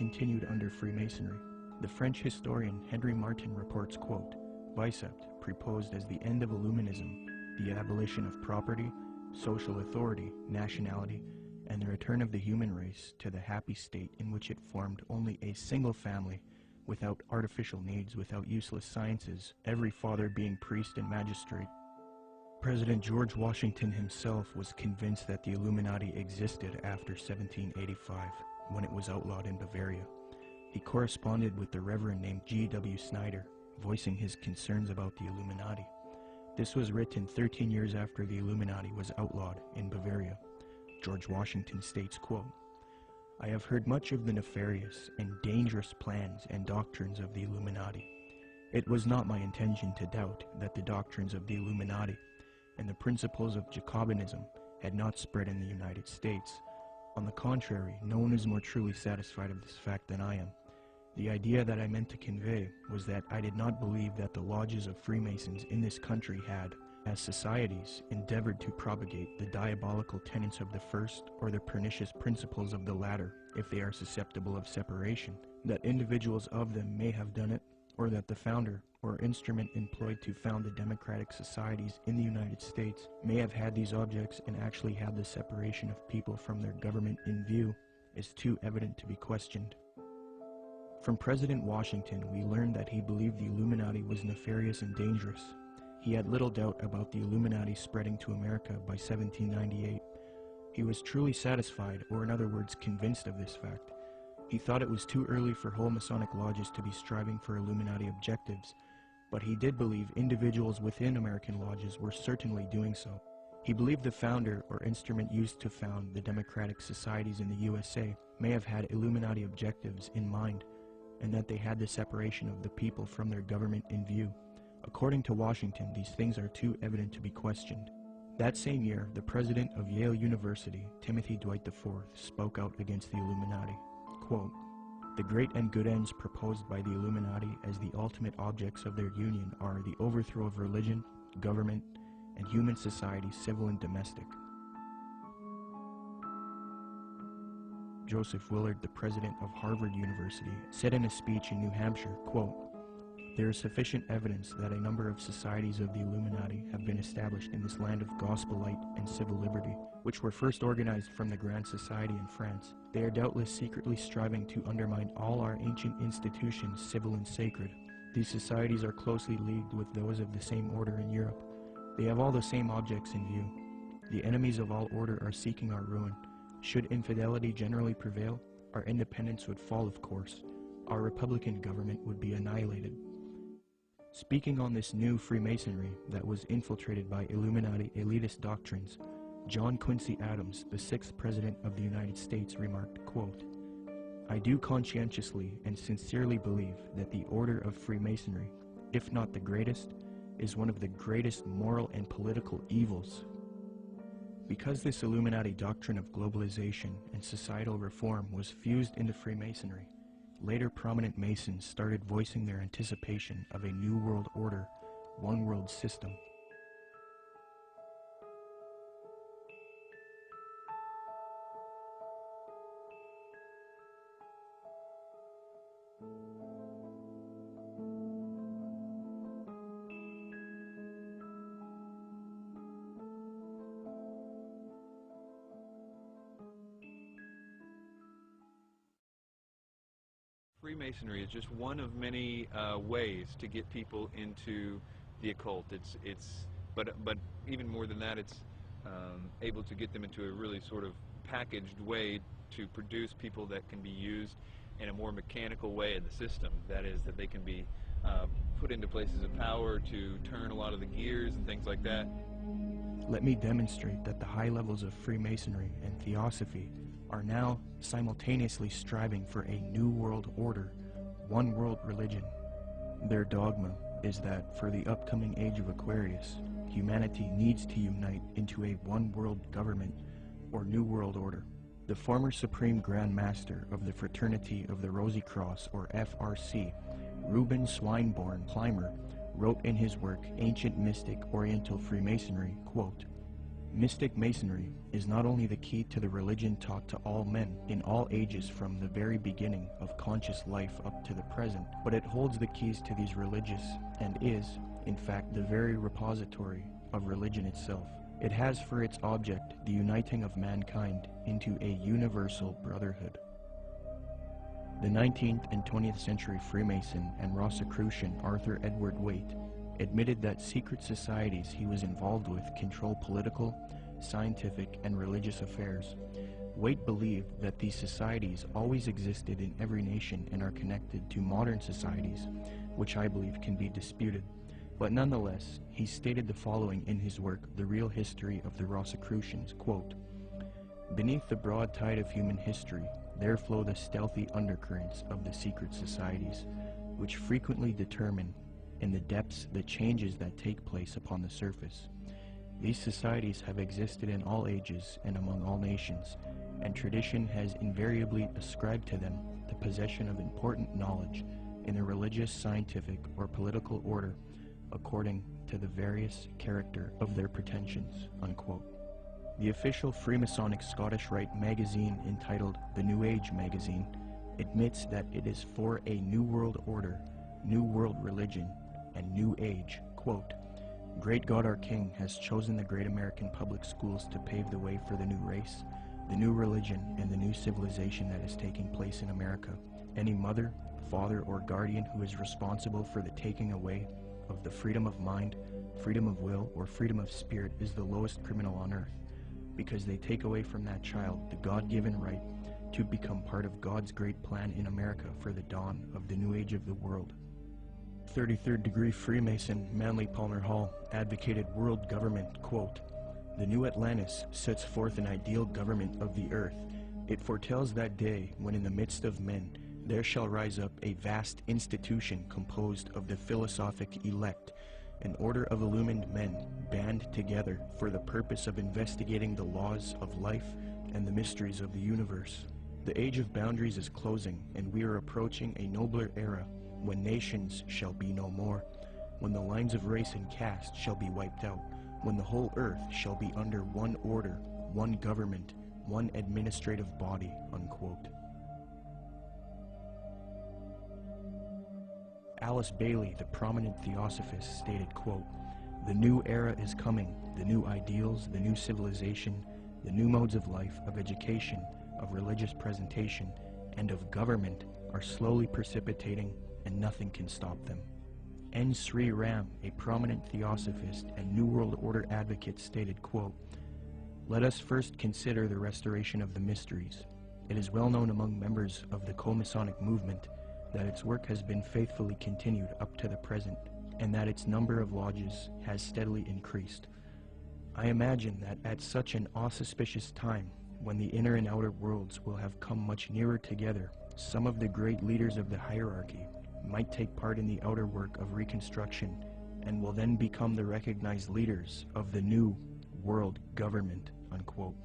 continued under Freemasonry. The French historian Henry Martin reports, quote, Bicept proposed as the end of Illuminism the abolition of property, social authority, nationality, and the return of the human race to the happy state in which it formed only a single family, without artificial needs, without useless sciences, every father being priest and magistrate. President George Washington himself was convinced that the Illuminati existed after 1785, when it was outlawed in Bavaria. He corresponded with the Reverend named G.W. Snyder, voicing his concerns about the Illuminati. This was written 13 years after the Illuminati was outlawed in Bavaria. George Washington states, quote, I have heard much of the nefarious and dangerous plans and doctrines of the Illuminati. It was not my intention to doubt that the doctrines of the Illuminati and the principles of Jacobinism had not spread in the United States. On the contrary, no one is more truly satisfied of this fact than I am. The idea that I meant to convey was that I did not believe that the lodges of Freemasons in this country had, as societies, endeavored to propagate the diabolical tenets of the first or the pernicious principles of the latter, if they are susceptible of separation, that individuals of them may have done it, or that the founder or instrument employed to found the democratic societies in the United States may have had these objects and actually had the separation of people from their government in view, is too evident to be questioned. From President Washington, we learned that he believed the Illuminati was nefarious and dangerous. He had little doubt about the Illuminati spreading to America by 1798. He was truly satisfied, or in other words, convinced of this fact. He thought it was too early for whole Masonic lodges to be striving for Illuminati objectives, but he did believe individuals within American lodges were certainly doing so. He believed the founder or instrument used to found the democratic societies in the USA may have had Illuminati objectives in mind, and that they had the separation of the people from their government in view. According to Washington, these things are too evident to be questioned. That same year, the president of Yale University, Timothy Dwight IV, spoke out against the Illuminati. Quote, the great and good ends proposed by the Illuminati as the ultimate objects of their union are the overthrow of religion, government, and human society, civil and domestic. Joseph Willard, the president of Harvard University, said in a speech in New Hampshire, quote, there is sufficient evidence that a number of societies of the Illuminati have been established in this land of gospel light and civil liberty, which were first organized from the Grand Society in France. They are doubtless secretly striving to undermine all our ancient institutions, civil and sacred. These societies are closely leagued with those of the same order in Europe. They have all the same objects in view. The enemies of all order are seeking our ruin. Should infidelity generally prevail, our independence would fall, of course. Our republican government would be annihilated. Speaking on this new Freemasonry that was infiltrated by Illuminati elitist doctrines, John Quincy Adams, the 6th President of the United States, remarked, quote, I do conscientiously and sincerely believe that the order of Freemasonry, if not the greatest, is one of the greatest moral and political evils. Because this Illuminati doctrine of globalization and societal reform was fused into Freemasonry, later prominent Masons started voicing their anticipation of a new world order, one world system. Freemasonry is just one of many ways to get people into the occult. But even more than that, it's able to get them into a really sort of packaged way to produce people that can be used in a more mechanical way in the system. That is, that they can be put into places of power to turn a lot of the gears and things like that. Let me demonstrate that the high levels of Freemasonry and Theosophy are now simultaneously striving for a new world order, one world religion. Their dogma is that for the upcoming age of Aquarius, humanity needs to unite into a one world government or new world order. The former Supreme Grand Master of the Fraternity of the Rosy Cross, or FRC, Reuben Swinburne Clymer, wrote in his work Ancient Mystic Oriental Freemasonry, quote, Mystic Masonry is not only the key to the religion taught to all men in all ages from the very beginning of conscious life up to the present, but it holds the keys to these religious and is, in fact, the very repository of religion itself. It has for its object the uniting of mankind into a universal brotherhood. The 19th and 20th century Freemason and Rosicrucian Arthur Edward Waite admitted that secret societies he was involved with control political, scientific, and religious affairs. Waite believed that these societies always existed in every nation and are connected to modern societies, which I believe can be disputed. But nonetheless, he stated the following in his work, The Real History of the Rosicrucians, quote, "Beneath the broad tide of human history, there flow the stealthy undercurrents of the secret societies, which frequently determine in the depths the changes that take place upon the surface. These societies have existed in all ages and among all nations, and tradition has invariably ascribed to them the possession of important knowledge in the religious, scientific, or political order according to the various character of their pretensions," unquote. The official Freemasonic Scottish Rite magazine, entitled The New Age Magazine, admits that it is for a New World Order, New World Religion, and New Age. Quote, "Great God our King has chosen the great American public schools to pave the way for the new race, the new religion, and the new civilization that is taking place in America. Any mother, father, or guardian who is responsible for the taking away of the freedom of mind, freedom of will, or freedom of spirit is the lowest criminal on earth, because they take away from that child the God-given right to become part of God's great plan in America for the dawn of the new age of the world." 33rd degree Freemason Manly Palmer Hall advocated world government, quote, "The new Atlantis sets forth an ideal government of the earth. It foretells that day when in the midst of men there shall rise up a vast institution composed of the philosophic elect, an order of illumined men band together for the purpose of investigating the laws of life and the mysteries of the universe. The age of boundaries is closing, and we are approaching a nobler era when nations shall be no more, when the lines of race and caste shall be wiped out, when the whole earth shall be under one order, one government, one administrative body," unquote. Alice Bailey, the prominent theosophist, stated, quote, "The new era is coming, the new ideals, the new civilization, the new modes of life, of education, of religious presentation, and of government are slowly precipitating, and nothing can stop them." N. Sri Ram, a prominent theosophist and New World Order advocate, stated, quote, "Let us first consider the restoration of the mysteries. It is well known among members of the co-Masonic movement that its work has been faithfully continued up to the present, and that its number of lodges has steadily increased. I imagine that at such an auspicious time, when the inner and outer worlds will have come much nearer together, some of the great leaders of the hierarchy might take part in the outer work of reconstruction and will then become the recognized leaders of the new world government," unquote.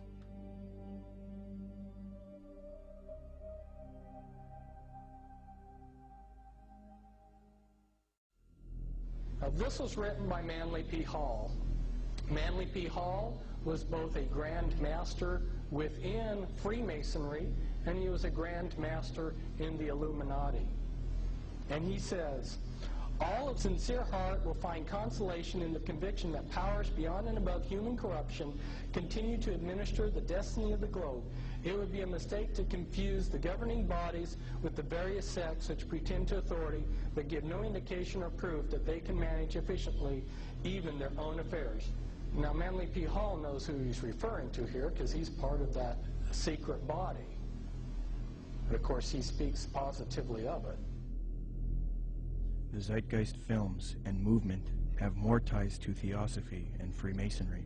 This was written by Manly P. Hall. Manly P. Hall was both a Grand Master within Freemasonry, and he was a Grand Master in the Illuminati. And he says, "All of sincere heart will find consolation in the conviction that powers beyond and above human corruption continue to administer the destiny of the globe. It would be a mistake to confuse the governing bodies with the various sects which pretend to authority but give no indication or proof that they can manage efficiently even their own affairs." Now, Manly P. Hall knows who he's referring to here because he's part of that secret body. And of course, he speaks positively of it. The Zeitgeist films and movement have more ties to Theosophy and Freemasonry.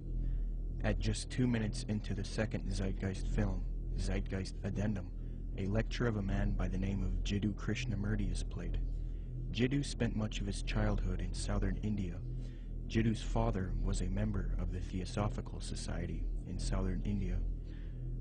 At just 2 minutes into the second Zeitgeist film, Zeitgeist Addendum, a lecture of a man by the name of Jiddu Krishnamurti is played. Jiddu spent much of his childhood in southern India. Jiddu's father was a member of the Theosophical Society in southern India.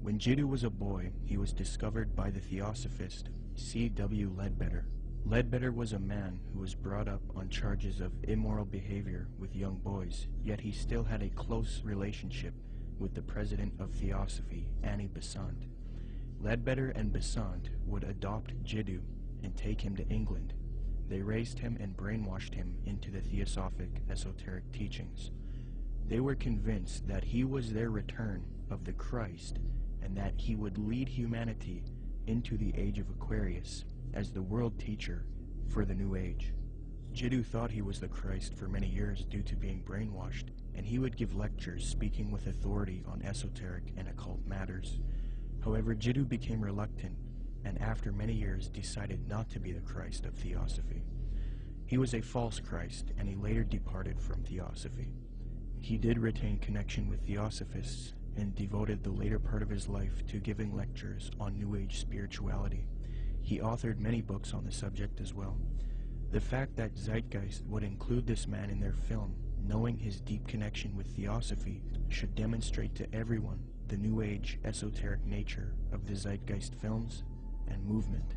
When Jiddu was a boy, he was discovered by the Theosophist C.W. Ledbetter. Ledbetter was a man who was brought up on charges of immoral behavior with young boys, yet he still had a close relationship with the president of Theosophy, Annie Besant. Ledbetter and Besant would adopt Jiddu and take him to England. They raised him and brainwashed him into the Theosophic esoteric teachings. They were convinced that he was their return of the Christ and that he would lead humanity into the age of Aquarius as the world teacher for the New Age. Jiddu thought he was the Christ for many years due to being brainwashed, and he would give lectures speaking with authority on esoteric and occult matters. However, Jiddu became reluctant and after many years decided not to be the Christ of Theosophy. He was a false Christ, and he later departed from Theosophy. He did retain connection with Theosophists and devoted the later part of his life to giving lectures on New Age spirituality. He authored many books on the subject as well. The fact that Zeitgeist would include this man in their film, knowing his deep connection with Theosophy, should demonstrate to everyone the New Age esoteric nature of the Zeitgeist films and movement.